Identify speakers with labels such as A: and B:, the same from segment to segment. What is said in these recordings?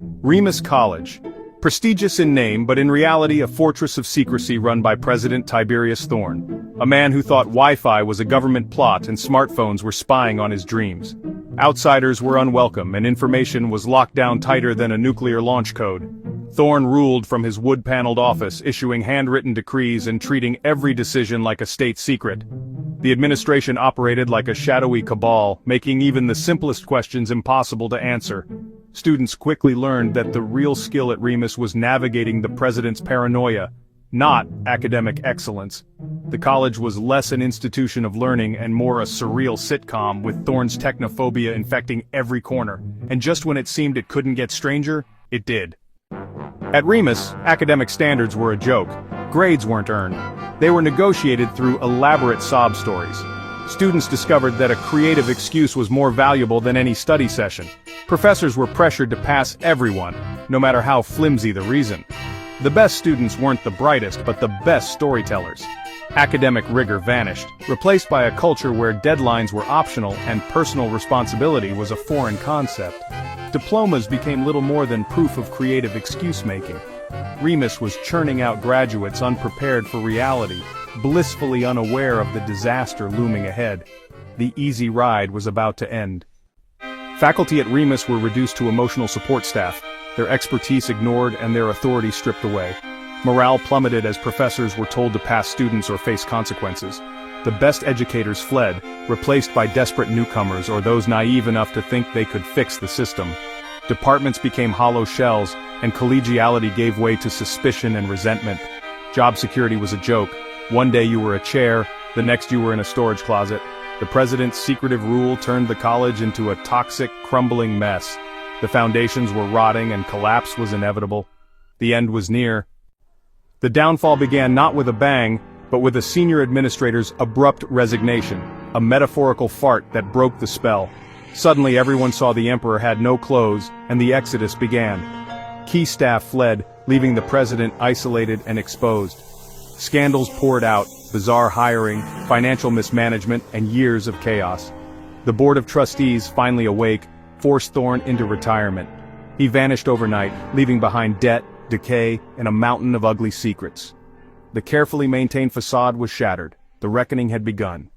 A: Remus College. Prestigious in name but in reality a fortress of secrecy run by President Tiberius Thorne, a man who thought Wi-Fi was a government plot and smartphones were spying on his dreams. Outsiders were unwelcome and information was locked down tighter than a nuclear launch code. Thorne ruled from his wood-paneled office, issuing handwritten decrees and treating every decision like a state secret. The administration operated like a shadowy cabal, making even the simplest questions impossible to answer. Students quickly learned that the real skill at Remus was navigating the president's paranoia, not academic excellence. The college was less an institution of learning and more a surreal sitcom, with Thorne's technophobia infecting every corner. And just when it seemed it couldn't get stranger, it did. At Remus, academic standards were a joke. Grades weren't earned. They were negotiated through elaborate sob stories. Students discovered that a creative excuse was more valuable than any study session. Professors were pressured to pass everyone, no matter how flimsy the reason. The best students weren't the brightest, but the best storytellers. Academic rigor vanished, replaced by a culture where deadlines were optional and personal responsibility was a foreign concept. Diplomas became little more than proof of creative excuse-making. Remus was churning out graduates unprepared for reality, blissfully unaware of the disaster looming ahead. The easy ride was about to end. Faculty at Remus were reduced to emotional support staff, their expertise ignored and their authority stripped away. Morale plummeted as professors were told to pass students or face consequences. The best educators fled, replaced by desperate newcomers or those naive enough to think they could fix the system. Departments became hollow shells, and collegiality gave way to suspicion and resentment. Job security was a joke. One day you were a chair, the next you were in a storage closet. The president's secretive rule turned the college into a toxic, crumbling mess. The foundations were rotting and collapse was inevitable. The end was near. The downfall began not with a bang, but with a senior administrator's abrupt resignation, a metaphorical fart that broke the spell. Suddenly everyone saw the emperor had no clothes, and the exodus began. Key staff fled, leaving the president isolated and exposed. Scandals poured out, bizarre hiring, financial mismanagement, and years of chaos. The board of trustees, finally awake, forced Thorne into retirement. He vanished overnight, leaving behind debt, decay, and a mountain of ugly secrets. The carefully maintained facade was shattered. The reckoning had begun.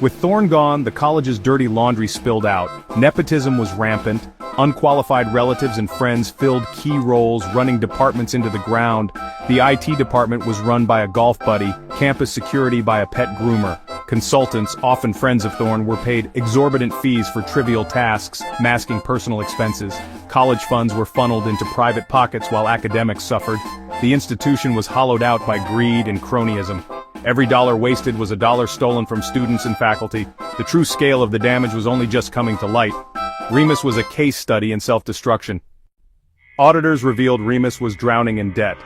A: With Thorne gone, the college's dirty laundry spilled out. Nepotism was rampant. Unqualified relatives and friends filled key roles, running departments into the ground. The IT department was run by a golf buddy, campus security by a pet groomer. Consultants, often friends of Thorne, were paid exorbitant fees for trivial tasks, masking personal expenses. College funds were funneled into private pockets while academics suffered. The institution was hollowed out by greed and cronyism. Every dollar wasted was a dollar stolen from students and faculty. The true scale of the damage was only just coming to light. Remus was a case study in self-destruction. Auditors revealed Remus was drowning in debt.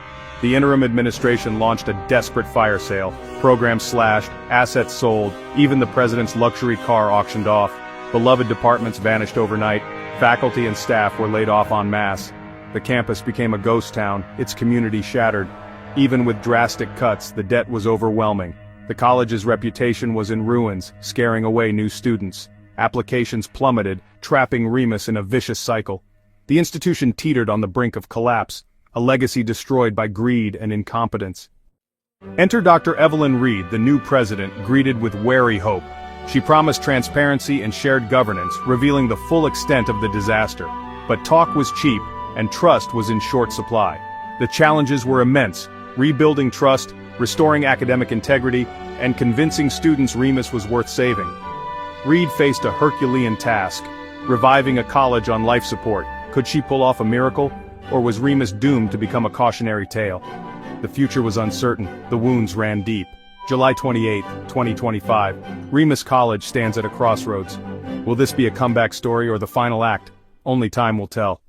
A: The interim administration launched a desperate fire sale. Programs slashed, assets sold, even the president's luxury car auctioned off. Beloved departments vanished overnight. Faculty and staff were laid off en masse. The campus became a ghost town, its community shattered. Even with drastic cuts, the debt was overwhelming. The college's reputation was in ruins, scaring away new students. Applications plummeted, trapping Remus in a vicious cycle. The institution teetered on the brink of collapse, a legacy destroyed by greed and incompetence. Enter Dr. Evelyn Reed, the new president, greeted with wary hope. She promised transparency and shared governance, revealing the full extent of the disaster. But talk was cheap, and trust was in short supply. The challenges were immense: rebuilding trust, restoring academic integrity, and convincing students Remus was worth saving. Reed faced a Herculean task, reviving a college on life support. Could she pull off a miracle, or was Remus doomed to become a cautionary tale? The future was uncertain, the wounds ran deep. July 28, 2025. Remus College stands at a crossroads. Will this be a comeback story or the final act? Only time will tell.